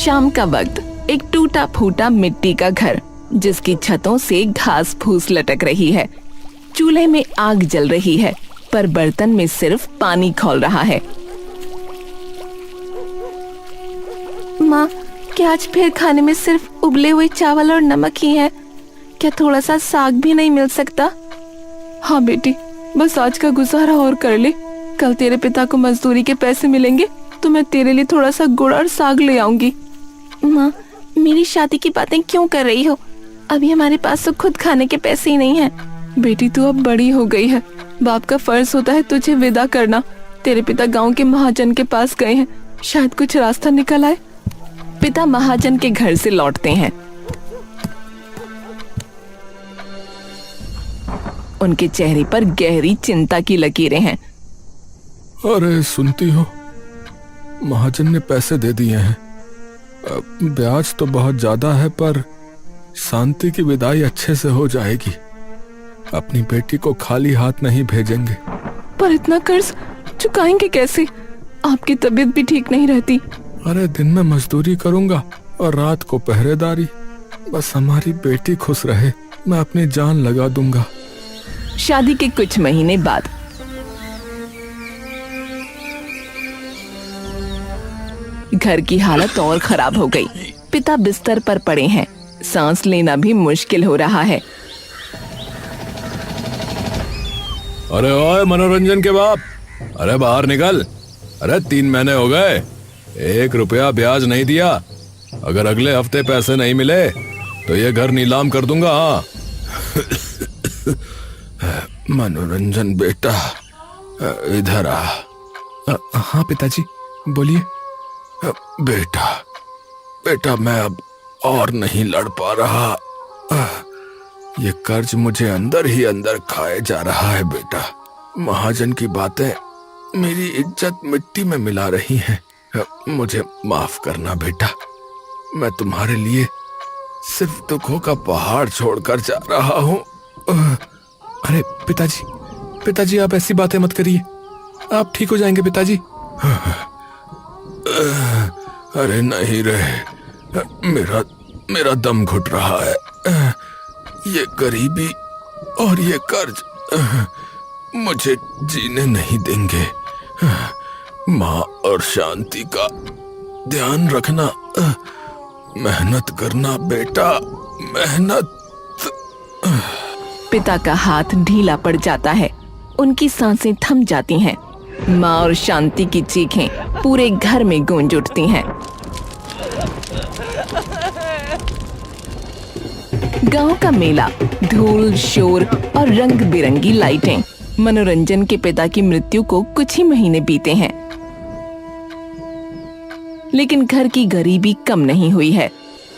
शाम का वक्त एक टूटा फूटा मिट्टी का घर, जिसकी छतों से घास फूस लटक रही है। चूल्हे में आग जल रही है, पर बर्तन में सिर्फ पानी खौल रहा है। माँ, क्या आज फिर खाने में सिर्फ उबले हुए चावल और नमक ही है? क्या थोड़ा सा साग भी नहीं मिल सकता? हाँ बेटी, बस आज का गुजारा और कर ले। कल तेरे पिता को मजदूरी के पैसे मिलेंगे तो मैं तेरे लिए थोड़ा सा गुड़ और साग ले आऊंगी। माँ, मेरी शादी की बातें क्यों कर रही हो? अभी हमारे पास तो खुद खाने के पैसे ही नहीं हैं। बेटी, तू अब बड़ी हो गई है। बाप का फर्ज होता है तुझे विदा करना। तेरे पिता गांव के महाजन के पास गए हैं, शायद कुछ रास्ता निकल आए। पिता महाजन के घर से लौटते हैं। उनके चेहरे पर गहरी चिंता की लकीरें हैं। अरे सुनती हो, महाजन ने पैसे दे दिए हैं। ब्याज तो बहुत ज्यादा है, पर शांति की विदाई अच्छे से हो जाएगी। अपनी बेटी को खाली हाथ नहीं भेजेंगे। पर इतना कर्ज चुकाएंगे कैसे? आपकी तबीयत भी ठीक नहीं रहती। अरे दिन में मजदूरी करूंगा और रात को पहरेदारी। बस हमारी बेटी खुश रहे, मैं अपनी जान लगा दूंगा। शादी के कुछ महीने बाद घर की हालत और खराब हो गई। पिता बिस्तर पर पड़े हैं, सांस लेना भी मुश्किल हो रहा है। अरे ओए मनोरंजन के बाप, अरे बाहर निकल। अरे 3 महीने हो गए, 1 रुपया ब्याज नहीं दिया। अगर अगले हफ्ते पैसे नहीं मिले तो ये घर नीलाम कर दूंगा। हाँ मनोरंजन बेटा, इधर आ। हाँ पिताजी, बोलिए। बेटा मैं अब और नहीं लड़ पा रहा। ये कर्ज मुझे अंदर ही अंदर खाए जा रहा है बेटा। महाजन की बातें मेरी इज्जत मिट्टी में मिला रही हैं। मुझे माफ करना बेटा, मैं तुम्हारे लिए सिर्फ दुखों का पहाड़ छोड़कर जा रहा हूँ। अरे पिताजी आप ऐसी बातें मत करिए, आप ठीक हो जाएंगे पिताजी। अरे नहीं रे, मेरा दम घुट रहा है। ये गरीबी और ये कर्ज मुझे जीने नहीं देंगे। माँ और शांति का ध्यान रखना। मेहनत करना बेटा, मेहनत। पिता का हाथ ढीला पड़ जाता है, उनकी सांसें थम जाती हैं। माँ और शांति की चीखें पूरे घर में गूंज उठती हैं। गांव का मेला, धूल, शोर और रंग बिरंगी लाइटें। मनोरंजन के पिता की मृत्यु को कुछ ही महीने बीते हैं, लेकिन घर की गरीबी कम नहीं हुई है।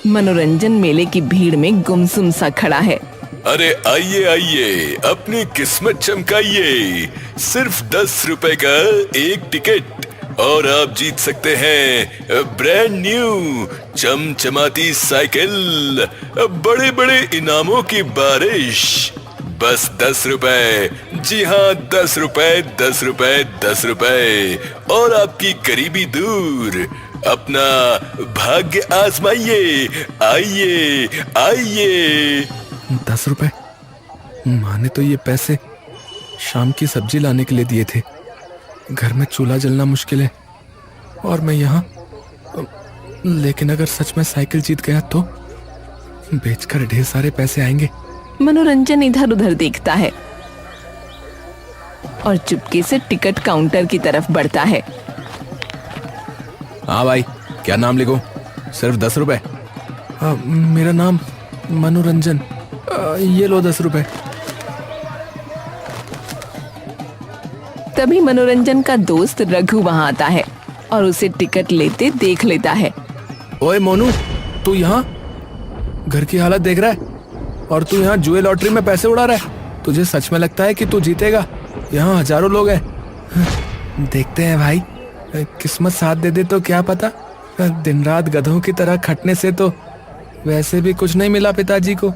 मनोरंजन मेले की भीड़ में गुमसुम सा खड़ा है। अरे आइए आइए, अपनी किस्मत चमकाइए। सिर्फ 10 रुपए का एक टिकट और आप जीत सकते हैं ब्रांड न्यू चमचमाती साइकिल, बड़े बड़े इनामों की बारिश। बस 10 रुपए, जी हाँ 10 रुपए, 10 रुपए, 10 रुपए, और आपकी गरीबी दूर। अपना भाग्य आजमाइए। आइए आइए। 10 रुपए? माँ ने तो ये पैसे शाम की सब्जी लाने के लिए दिए थे। घर में चूल्हा जलना मुश्किल है और मैं यहाँ। लेकिन अगर सच में साइकिल जीत गया तो बेचकर ढेर सारे पैसे आएंगे। मनोरंजन इधर उधर देखता है और चुपके से टिकट काउंटर की तरफ बढ़ता है। हाँ भाई, क्या नाम लिखूं? सिर्फ 10 रुपए? मेरा नाम मनोरंजन। ये लो 10 रुपए। तभी मनोरंजन का दोस्त रघु वहां आता है और उसे टिकट लेते देख लेता है। ओए मोनू, तू यहाँ? घर की हालत देख रहा है और तू यहाँ जुए लॉटरी में पैसे उड़ा रहा है। तुझे सच में लगता है कि तू जीतेगा? यहाँ हजारों लोग हैं। देखते हैं भाई, किस्मत साथ दे दे तो क्या पता। दिन रात गधों की तरह खटने से तो वैसे भी कुछ नहीं मिला पिताजी को।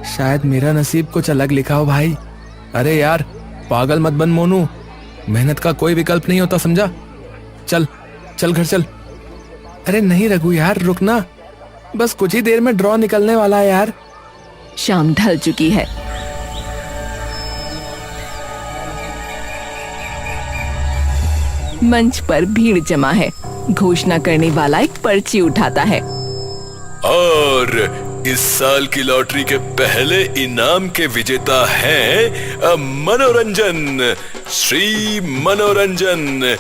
शायद मेरा नसीब कुछ अलग लिखा हो भाई। अरे यार, पागल मत बन मोनू, मेहनत का कोई विकल्प नहीं होता, समझा? चल चल घर चल। अरे नहीं रघु यार, रुकना, बस कुछ ही देर में ड्रॉ निकलने वाला है यार। शाम ढल चुकी है। मंच पर भीड़ जमा है। घोषणा करने वाला एक पर्ची उठाता है। और इस साल की लॉटरी के पहले इनाम के विजेता हैं मनोरंजन, श्री मनोरंजन।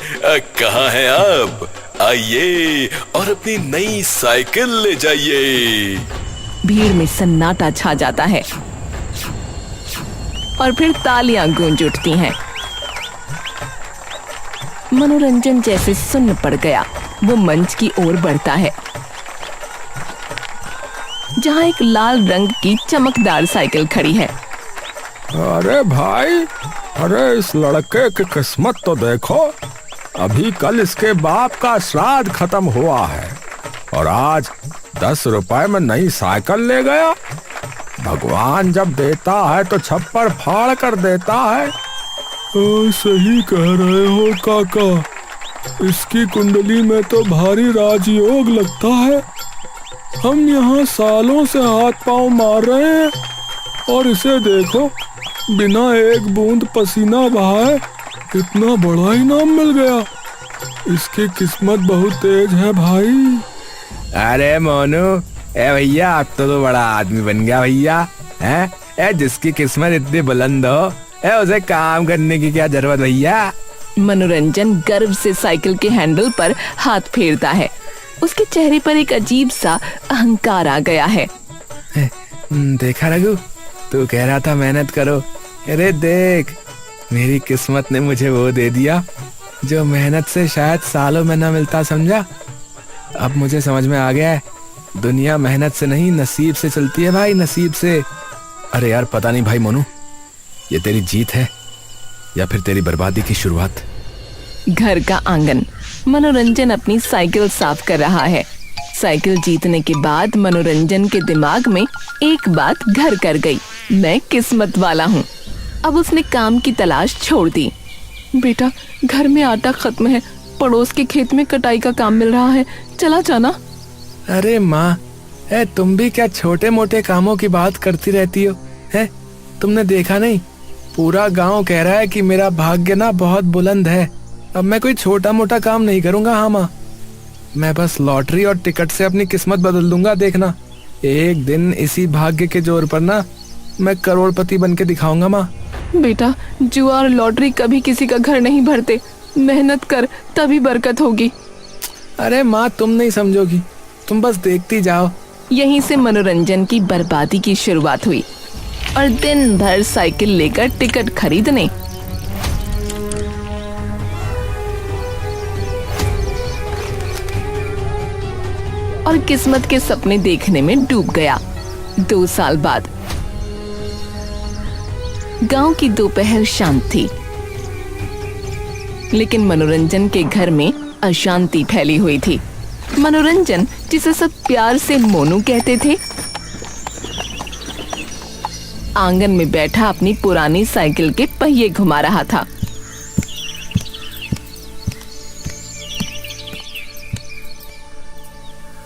कहाँ हैं आप? आइए और अपनी नई साइकिल ले जाइए। भीड़ में सन्नाटा छा जाता है और फिर तालियां गूंज उठती हैं। मनोरंजन जैसे सुन्न पड़ गया। वो मंच की ओर बढ़ता है जहां एक लाल रंग की चमकदार साइकिल खड़ी है। अरे भाई, अरे इस लड़के की किस्मत तो देखो, अभी कल इसके बाप का श्राद्ध खत्म हुआ है और आज 10 रुपए में नई साइकिल ले गया। भगवान जब देता है तो छप्पर फाड़ कर देता है। सही कह रहे हो काका, इसकी कुंडली में तो भारी राजयोग लगता है। हम यहाँ सालों से हाथ पांव मार रहे हैं और इसे देखो, बिना एक बूंद पसीना बहाए इतना बड़ा इनाम मिल गया। इसकी किस्मत बहुत तेज है भाई। अरे मोनू, ए भैया, अब तो बड़ा आदमी बन गया भैया। है जिसकी किस्मत इतनी बुलंद हो, उसे काम करने की क्या जरूरत भैया। मनोरंजन गर्व से साइकिल के हैंडल पर हाथ फेरता है। उसके चेहरे पर एक अजीब सा अहंकार आ गया है। देखा रघु, तू कह रहा था मेहनत करो, अरे देख, मेरी किस्मत ने मुझे वो दे दिया जो मेहनत से शायद सालों में न मिलता, समझा। अब मुझे समझ में आ गया है, दुनिया मेहनत से नहीं नसीब से चलती है भाई, नसीब से। अरे यार पता नहीं भाई मोनू, ये तेरी जीत है या फिर तेरी बर्बादी की शुरुआत। घर का आंगन। मनोरंजन अपनी साइकिल साफ कर रहा है। साइकिल जीतने के बाद मनोरंजन के दिमाग में एक बात घर कर गई, मैं किस्मत वाला हूँ। अब उसने काम की तलाश छोड़ दी। बेटा, घर में आटा खत्म है, पड़ोस के खेत में कटाई का काम मिल रहा है, चला जाना। अरे माँ, तुम भी क्या छोटे मोटे कामों की बात करती रहती हो? है तुमने देखा नहीं, पूरा गांव कह रहा है कि मेरा भाग्य ना बहुत बुलंद है। अब मैं कोई छोटा मोटा काम नहीं करूंगा। हाँ माँ, मैं बस लॉटरी और टिकट से अपनी किस्मत बदल दूंगा, देखना। एक दिन इसी भाग्य के जोर पर ना मैं करोड़पति बन के दिखाऊंगा माँ। बेटा, जुआ और लॉटरी कभी किसी का घर नहीं भरते, मेहनत कर तभी बरकत होगी। अरे माँ, तुम नहीं समझोगी, तुम बस देखती जाओ। यहीं से मनोरंजन की बर्बादी की शुरुआत हुई और दिन भर साइकिल लेकर टिकट खरीदने, और किस्मत के सपने देखने में डूब गया। 2 साल बाद गांव की दोपहर शांत थी, लेकिन मनोरंजन के घर में अशांति फैली हुई थी। मनोरंजन, जिसे सब प्यार से मोनू कहते थे, आंगन में बैठा अपनी पुरानी साइकिल के पहिए घुमा रहा था।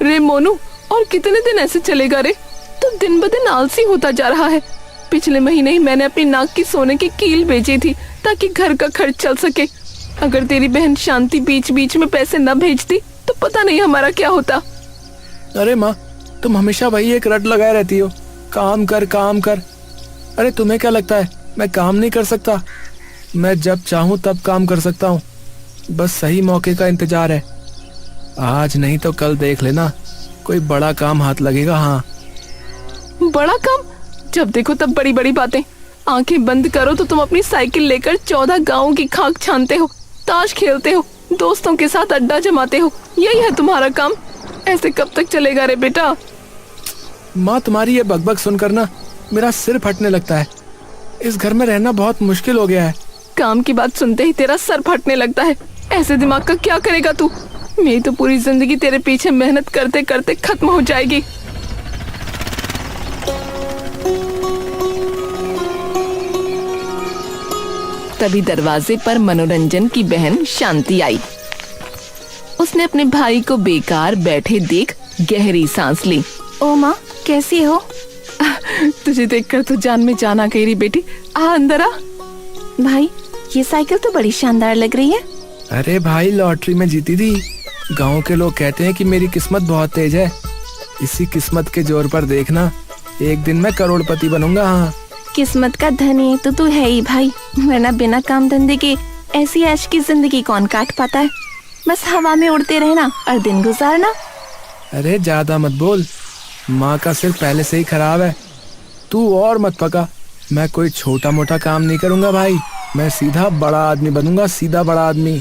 रे मोनू, और कितने दिन ऐसे चलेगा रे? तू दिन ब दिन आलसी होता जा रहा है। पिछले महीने ही मैंने अपनी नाक की सोने की कील बेची थी ताकि घर का खर्च चल सके। अगर तेरी बहन शांति बीच बीच में पैसे न भेजती तो पता नहीं हमारा क्या होता। अरे माँ, तुम हमेशा वही एक रट लगाए रहती हो, काम कर काम कर। अरे तुम्हें क्या लगता है मैं काम नहीं कर सकता? मैं जब चाहूँ तब काम कर सकता हूँ, बस सही मौके का इंतजार है। आज नहीं तो कल देख लेना, कोई बड़ा काम हाथ लगेगा। हाँ, बड़ा काम? जब देखो तब बड़ी बड़ी बातें। आंखें बंद करो तो तुम अपनी साइकिल लेकर 14 गाँव की खाक छानते हो, ताश खेलते हो, दोस्तों के साथ अड्डा जमाते हो। यही है तुम्हारा काम? ऐसे कब तक चलेगा रे बेटा? माँ, तुम्हारी ये बकबक सुनकर ना मेरा सिर फटने लगता है। इस घर में रहना बहुत मुश्किल हो गया है। काम की बात सुनते ही तेरा सर फटने लगता है। ऐसे दिमाग का क्या करेगा तू? मेरी तो पूरी जिंदगी तेरे पीछे मेहनत करते करते खत्म हो जाएगी। तभी दरवाजे पर मनोरंजन की बहन शांति आई। उसने उसने अपने भाई को बेकार बैठे देख गहरी सांस ली। ओ माँ, कैसी हो? तुझे देखकर तो जान में जान आ गई री बेटी। आ अंदर आ। भाई, ये साइकिल तो बड़ी शानदार लग रही है। अरे भाई, लॉटरी में जीती थी। गांव के लोग कहते हैं कि मेरी किस्मत बहुत तेज है। इसी किस्मत के जोर पर देखना, एक दिन मैं करोड़पति बनूंगा। हाँ, किस्मत का धनी तो तू है ही भाई, वरना बिना काम धंधे के ऐसी ऐश की जिंदगी कौन काट पाता है। बस हवा में उड़ते रहना और दिन गुजारना। अरे ज्यादा मत बोल, माँ का सिर पहले से ही खराब है। तू और मत पका। मैं कोई छोटा मोटा काम नहीं करूंगा भाई, मैं सीधा बड़ा आदमी बनूंगा, सीधा बड़ा आदमी।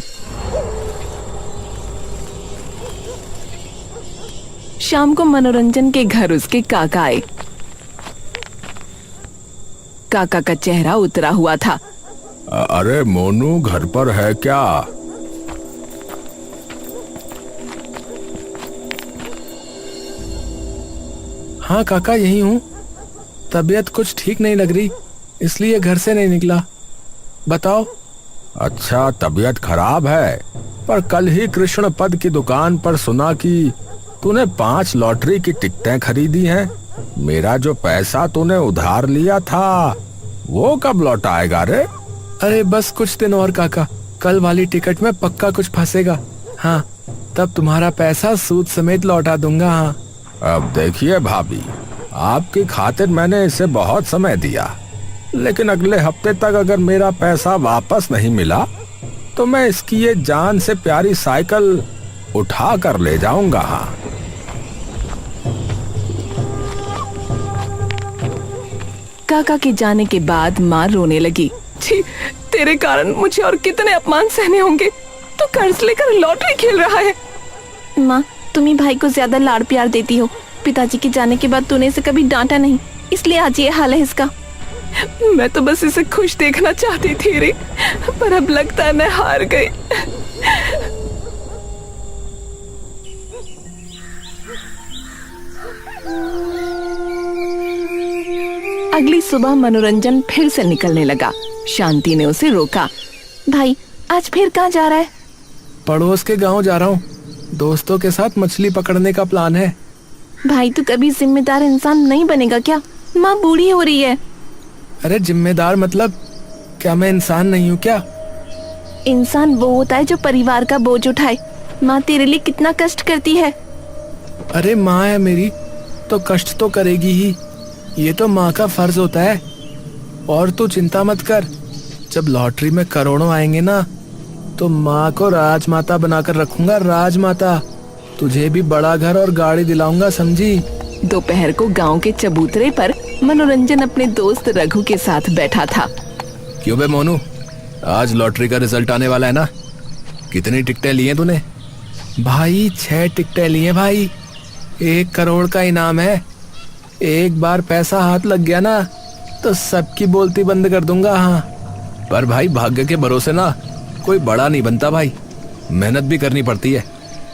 शाम को मनोरंजन के घर उसके काका आए। काका का चेहरा उतरा हुआ था। अरे मोनू घर पर है क्या? हाँ काका, यही हूँ। तबीयत कुछ ठीक नहीं लग रही, इसलिए घर से नहीं निकला। बताओ। अच्छा, तबीयत खराब है, पर कल ही कृष्ण पद की दुकान पर सुना कि तूने 5 लॉटरी की टिकटें खरीदी हैं। मेरा जो पैसा तूने उधार लिया था वो कब लौटाएगा रे? अरे बस कुछ दिन और काका, कल वाली टिकट में पक्का कुछ फंसेगा। हाँ, तब तुम्हारा पैसा सूद समेत लौटा दूंगा। हाँ। अब देखिए भाभी, आपकी खातिर मैंने इसे बहुत समय दिया, लेकिन अगले हफ्ते तक अगर मेरा पैसा वापस नहीं मिला तो मैं इसकी ये जान से प्यारी साइकिल उठा कर ले जाऊंगा। हाँ। काका के जाने के बाद माँ रोने लगी। छी, तेरे कारण मुझे और कितने अपमान सहने होंगे। तू कर्ज लेकर लॉटरी खेल रहा है। माँ, तुम ही भाई को ज्यादा लाड़ प्यार देती हो। पिताजी के जाने के बाद तूने इसे कभी डांटा नहीं, इसलिए आज ये हाल है इसका। मैं तो बस इसे खुश देखना चाहती थी रे, पर अब लगता है मैं हार गई। अगली सुबह मनोरंजन फिर से निकलने लगा। शांति ने उसे रोका। भाई, आज फिर कहाँ जा रहा है? पड़ोस के गांव जा रहा हूँ, दोस्तों के साथ मछली पकड़ने का प्लान है। भाई, तू कभी जिम्मेदार इंसान नहीं बनेगा क्या? माँ बूढ़ी हो रही है। अरे जिम्मेदार मतलब? क्या मैं इंसान नहीं हूँ क्या? इंसान वो होता है जो परिवार का बोझ उठाए। माँ तेरे लिए कितना कष्ट करती है। अरे माँ है मेरी, तो कष्ट तो करेगी ही, ये तो माँ का फर्ज होता है। और तू चिंता मत कर, जब लॉटरी में करोड़ों आएंगे ना, तो माँ को राजमाता बनाकर रखूंगा, राजमाता। तुझे भी बड़ा घर और गाड़ी दिलाऊंगा, समझी? दोपहर को गांव के चबूतरे पर मनोरंजन अपने दोस्त रघु के साथ बैठा था। क्यों बे मोनू, आज लॉटरी का रिजल्ट आने वाला है ना? कितनी टिकटें ली हैं तूने? भाई 6 टिकटें ली हैं भाई, 1 करोड़ का इनाम है। एक बार पैसा हाथ लग गया ना तो सबकी बोलती बंद कर दूंगा। हाँ, पर भाई भाग्य के भरोसे ना कोई बड़ा नहीं बनता भाई, मेहनत भी करनी पड़ती है।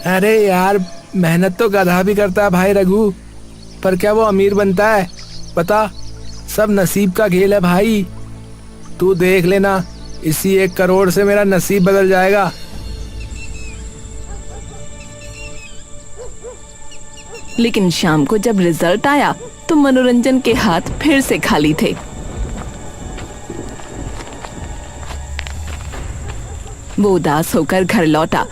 अरे यार, मेहनत तो गधा भी करता है भाई रघु, पर क्या वो अमीर बनता है? पता, सब नसीब का खेल है भाई। तू देख लेना, इसी 1 करोड़ से मेरा नसीब बदल जाएगा। लेकिन शाम को जब रिजल्ट आया तो मनोरंजन के हाथ फिर से खाली थे। वो उदास होकर घर लौटा।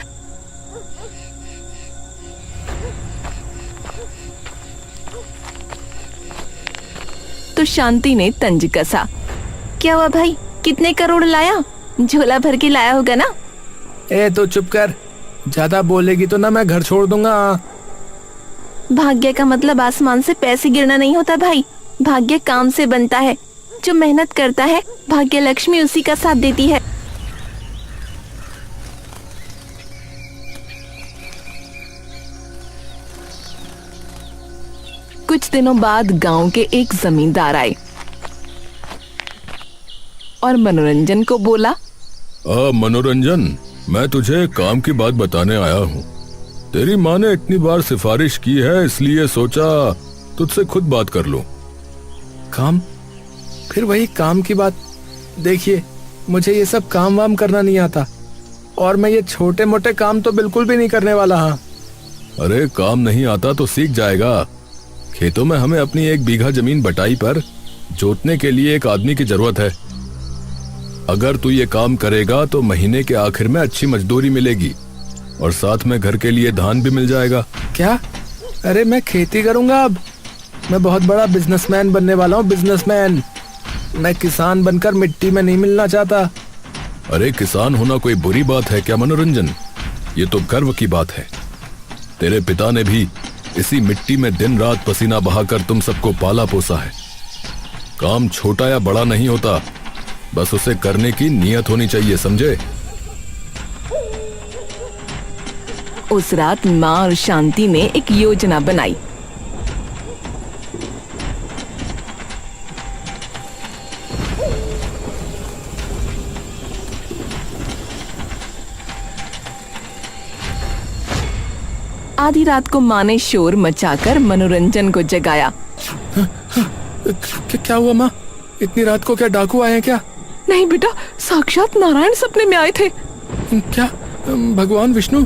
तो शांति ने तंज कसा। क्या हुआ भाई, कितने करोड़ लाया? झोला भर के लाया होगा ना? ए तो चुप कर, ज्यादा बोलेगी तो ना मैं घर छोड़ दूंगा। भाग्य का मतलब आसमान से पैसे गिरना नहीं होता भाई, भाग्य काम से बनता है। जो मेहनत करता है, भाग्य लक्ष्मी उसी का साथ देती है। कुछ दिनों बाद गांव के एक जमींदार आए और मनोरंजन को बोला, मनोरंजन, मैं तुझे काम की बात बताने आया हूँ। तेरी माँ ने इतनी बार सिफारिश की है, इसलिए सोचा तुझसे खुद बात कर लूं। काम? फिर वही काम की बात। देखिए, मुझे ये सब काम वाम करना नहीं आता, और मैं ये छोटे मोटे काम तो बिल्कुल भी नहीं करने वाला। हाँ, अरे काम नहीं आता तो सीख जाएगा। खेतों में हमें अपनी 1 बीघा जमीन बटाई पर जोतने के लिए एक आदमी की जरूरत है। अगर तू ये काम करेगा तो महीने के आखिर में अच्छी मजदूरी मिलेगी और साथ में घर के लिए धान भी मिल जाएगा। क्या? अरे मैं खेती करूंगा अब। मैं बहुत बड़ा बिजनेसमैन बनने वाला हूँ, बिजनेसमैन। मैं किसान बनकर मिट्टी में नहीं मिलना चाहता। अरे किसान होना कोई बुरी बात है क्या मनोरंजन? ये तो गर्व की बात है। तेरे पिता ने भी इसी मिट्टी में दिन रात पसीना बहाकर तुम सबको पाला पोसा है। काम छोटा या बड़ा नहीं होता, बस उसे करने की नीयत होनी चाहिए, समझे? उस रात माँ और शांति ने एक योजना बनाई। आधी रात को माँ ने शोर मचाकर मनोरंजन को जगाया। क्या हुआ माँ? इतनी रात को क्या डाकू आए हैं क्या? नहीं बेटा, साक्षात नारायण सपने में आए थे। क्या? भगवान विष्णु?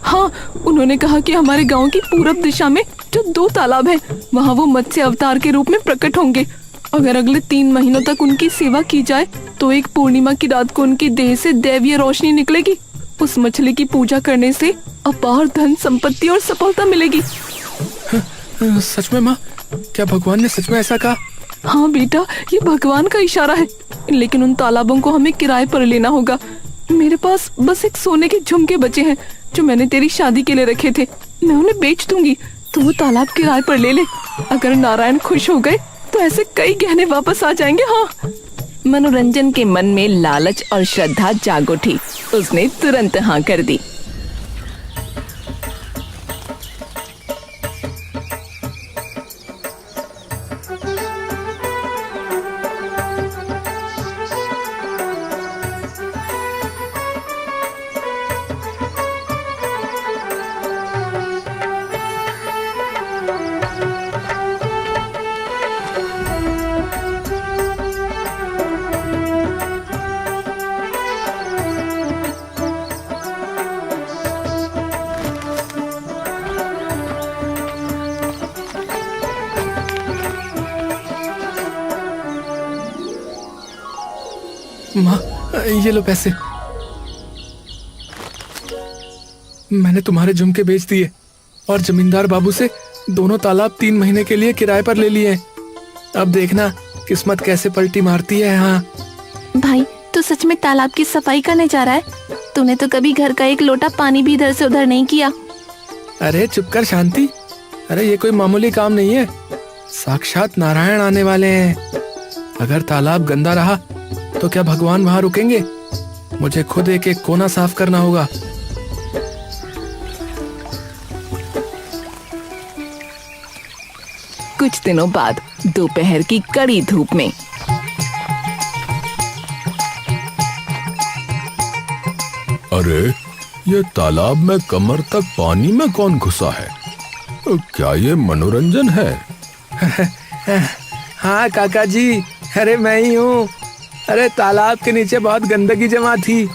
हाँ, उन्होंने कहा कि हमारे गांव की पूरब दिशा में जो 2 तालाब हैं, वहाँ वो मत्स्य अवतार के रूप में प्रकट होंगे। अगर अगले 3 महीनों तक उनकी सेवा की जाए तो एक पूर्णिमा की रात को उनकी देह से दैवीय रोशनी निकलेगी। उस मछली की पूजा करने से अपार धन संपत्ति और सफलता मिलेगी। सच में माँ? क्या भगवान ने सच में ऐसा कहा? हाँ बेटा, ये भगवान का इशारा है, लेकिन उन तालाबों को हमें किराए पर लेना होगा। मेरे पास बस एक सोने के झुमके बचे हैं जो मैंने तेरी शादी के लिए रखे थे। मैं उन्हें बेच दूंगी, तो वो तालाब किराए पर ले ले। अगर नारायण खुश हो गए तो ऐसे कई गहने वापस आ जाएंगे। हाँ। मनोरंजन के मन में लालच और श्रद्धा जाग उठी। उसने तुरंत हाँ कर दी। माँ, ये लो पैसे। मैंने तुम्हारे झुमके बेच दिए और जमींदार बाबू से दोनों तालाब 3 महीने के लिए किराए पर ले लिए। अब देखना किस्मत कैसे पलटी मारती है। हाँ भाई, तू सच में तालाब की सफाई करने जा रहा है? तूने तो कभी घर का एक लोटा पानी भी इधर से उधर नहीं किया। अरे चुप कर शांति। अरे ये कोई मामूली काम नहीं है, साक्षात नारायण आने वाले हैं। अगर तालाब गंदा रहा तो क्या भगवान वहां रुकेंगे? मुझे खुद एक एक कोना साफ करना होगा। कुछ दिनों बाद दोपहर की कड़ी धूप में अरे ये तालाब में कमर तक पानी में कौन घुसा है? क्या ये मनोरंजन है? हाँ काका जी, अरे मैं ही हूँ। अरे तालाब के नीचे बहुत गंदगी जमा थी,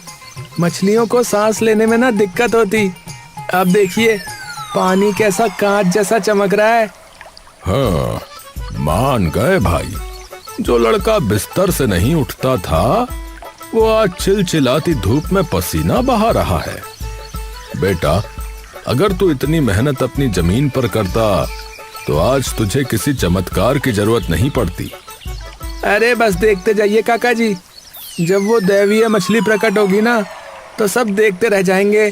मछलियों को सांस लेने में ना दिक्कत होती। अब देखिए पानी कैसा कांच जैसा चमक रहा है। हाँ, मान गए भाई। जो लड़का बिस्तर से नहीं उठता था वो आज चिलचिलाती धूप में पसीना बहा रहा है। बेटा, अगर तू इतनी मेहनत अपनी जमीन पर करता तो आज तुझे किसी चमत्कार की जरूरत नहीं पड़ती। अरे बस देखते जाइए काका जी, जब वो दैवीय मछली प्रकट होगी ना तो सब देखते रह जाएंगे।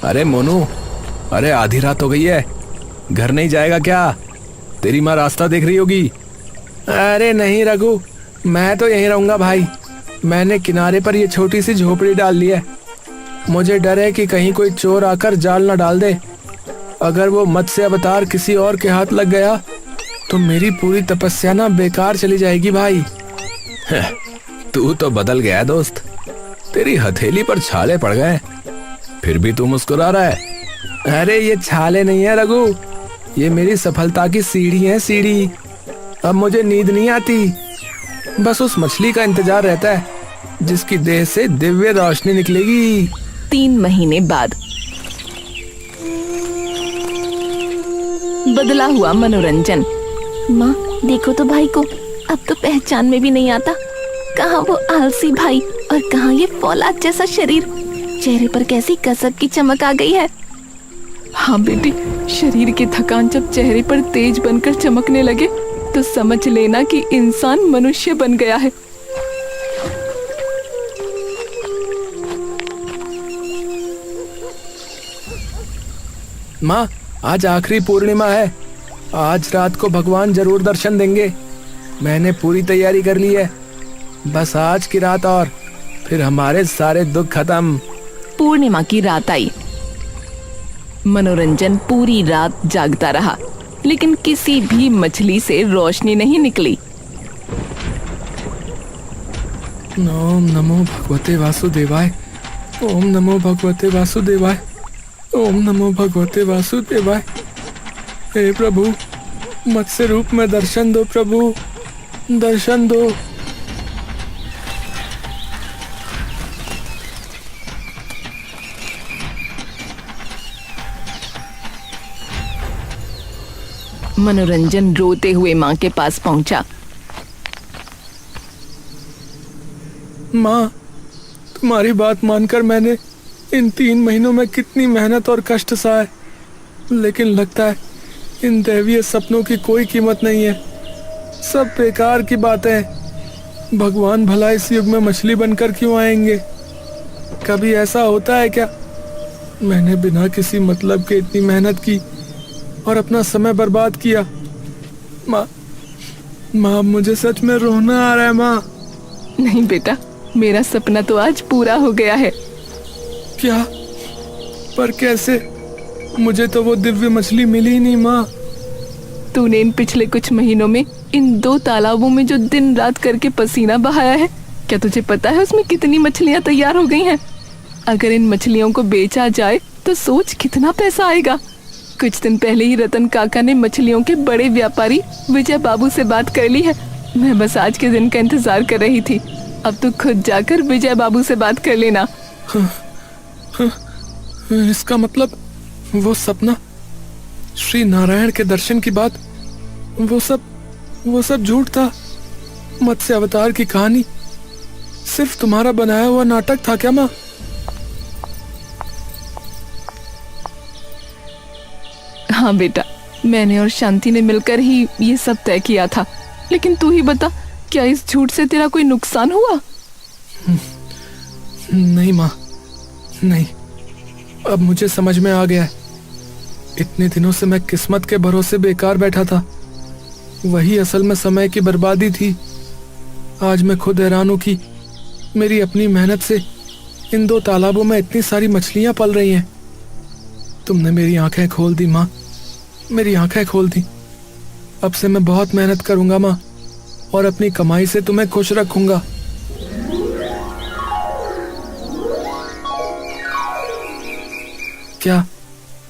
अरे मोनू, अरे आधी रात हो गई है, घर नहीं जाएगा क्या? तेरी माँ रास्ता देख रही होगी। अरे नहीं रघु, मैं तो यहीं रहूंगा भाई। मैंने किनारे पर ये छोटी सी झोपड़ी डाल ली है। मुझे डर है कि कहीं कोई चोर आकर जाल न डाल दे। अगर वो मत्स्य अवतार किसी और के हाथ लग गया तो मेरी पूरी तपस्या ना बेकार चली जाएगी भाई। तू तो बदल गया है दोस्त, तेरी हथेली पर छाले पड़ गए, फिर भी तू मुस्कुरा रहा है। अरे ये छाले नहीं है रघु, ये मेरी सफलता की सीढ़ी है, सीढ़ी। अब मुझे नींद नहीं आती, बस उस मछली का इंतजार रहता है जिसकी देह से दिव्य रोशनी निकलेगी। 3 महीने बाद बदला हुआ मनोरंजन। माँ देखो तो भाई को, अब तो पहचान में भी नहीं आता। कहाँ वो आलसी भाई और कहाँ ये फौलाद जैसा शरीर। चेहरे पर कैसी गजब की चमक आ गई है। हाँ बेटी, शरीर की थकान जब चेहरे पर तेज बनकर चमकने लगे तो समझ लेना कि इंसान मनुष्य बन गया है। माँ, आज आखिरी पूर्णिमा है। आज रात को भगवान जरूर दर्शन देंगे। मैंने पूरी तैयारी कर ली है। बस आज की रात और फिर हमारे सारे दुख खत्म। पूर्णिमा की रात आई। मनोरंजन पूरी रात जागता रहा, लेकिन किसी भी मछली से रोशनी नहीं निकली। ओम नमो भगवते वासुदेवाय। ओम नमो भगवते वासुदेवाय। ओम नमो भगवते वासुदेवाय। हे प्रभु, मत्स्य रूप में दर्शन दो प्रभु, दर्शन दो। मनोरंजन रोते हुए माँ के पास पहुंचा। माँ, तुम्हारी बात मानकर मैंने इन 3 महीनों में कितनी मेहनत और कष्ट सहा, लेकिन लगता है इन दैवीय सपनों की कोई कीमत नहीं है। सब बेकार की बातें हैं। भगवान भला इस युग में मछली बनकर क्यों आएंगे? कभी ऐसा होता है क्या? मैंने बिना किसी मतलब के इतनी मेहनत की और अपना समय बर्बाद किया। माँ, मुझे सच में रोना आ रहा है माँ। नहीं बेटा, मेरा सपना तो आज पूरा हो गया है। क्या? पर कैसे? मुझे तो वो दिव्य मछली मिली ही नहीं माँ। तूने इन पिछले कुछ महीनों में इन 2 तालाबों में जो दिन रात करके पसीना बहाया है, क्या तुझे पता है उसमें कितनी मछलियां तैयार हो गई हैं? अगर इन मछलियों को बेचा जाए तो सोच कितना पैसा आएगा। कुछ दिन पहले ही रतन काका ने मछलियों के बड़े व्यापारी विजय बाबू से बात कर ली है। मैं बस आज के दिन का इंतजार कर रही थी। अब तू खुद जाकर विजय बाबू से बात कर लेना। इसका मतलब वो सपना, श्री नारायण के दर्शन की बात, वो सब झूठ था। मत्स्य अवतार की कहानी सिर्फ तुम्हारा बनाया हुआ नाटक था क्या माँ? हाँ बेटा, मैंने और शांति ने मिलकर ही ये सब तय किया था। लेकिन तू ही बता, क्या इस झूठ से तेरा कोई नुकसान हुआ? नहीं माँ, नहीं। अब मुझे समझ में आ गया है। इतने दिनों से मैं किस्मत के भरोसे बेकार बैठा था। वही असल में समय की बर्बादी थी। आज मैं खुद हैरान हूं कि मेरी अपनी मेहनत से इन 2 तालाबों में इतनी सारी मछलियां पल रही हैं। तुमने मेरी आंखें खोल दी माँ, मेरी आंखें खोल दी। अब से मैं बहुत मेहनत करूंगा माँ, और अपनी कमाई से तुम्हें खुश रखूंगा। क्या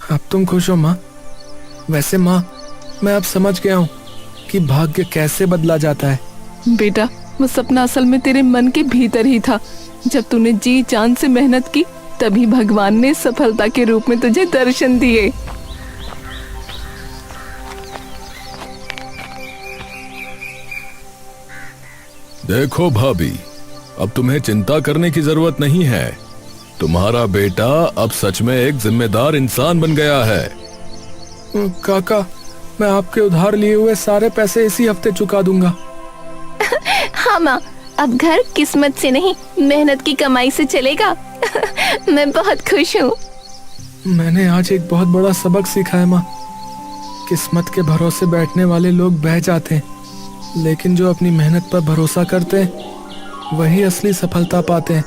अब तुम खुश हो माँ? वैसे माँ, मैं अब समझ गया हूँ कि भाग्य कैसे बदला जाता है। बेटा, वो सपना असल में तेरे मन के भीतर ही था। जब तूने जी जान से मेहनत की, तभी भगवान ने सफलता के रूप में तुझे दर्शन दिए। देखो भाभी, अब तुम्हें चिंता करने की जरूरत नहीं है। तुम्हारा बेटा अब सच में एक जिम्मेदार इंसान बन गया है। काका, मैं आपके उधार लिए हुए सारे पैसे इसी हफ्ते चुका दूंगा। हाँ माँ, अब घर किस्मत से नहीं, मेहनत की कमाई से चलेगा। मैं बहुत खुश हूँ। मैंने आज एक बहुत बड़ा सबक सीखा है माँ। किस्मत के भरोसे बैठने वाले लोग बह जाते हैं, लेकिन जो अपनी मेहनत पर भरोसा करते हैं वही असली सफलता पाते हैं।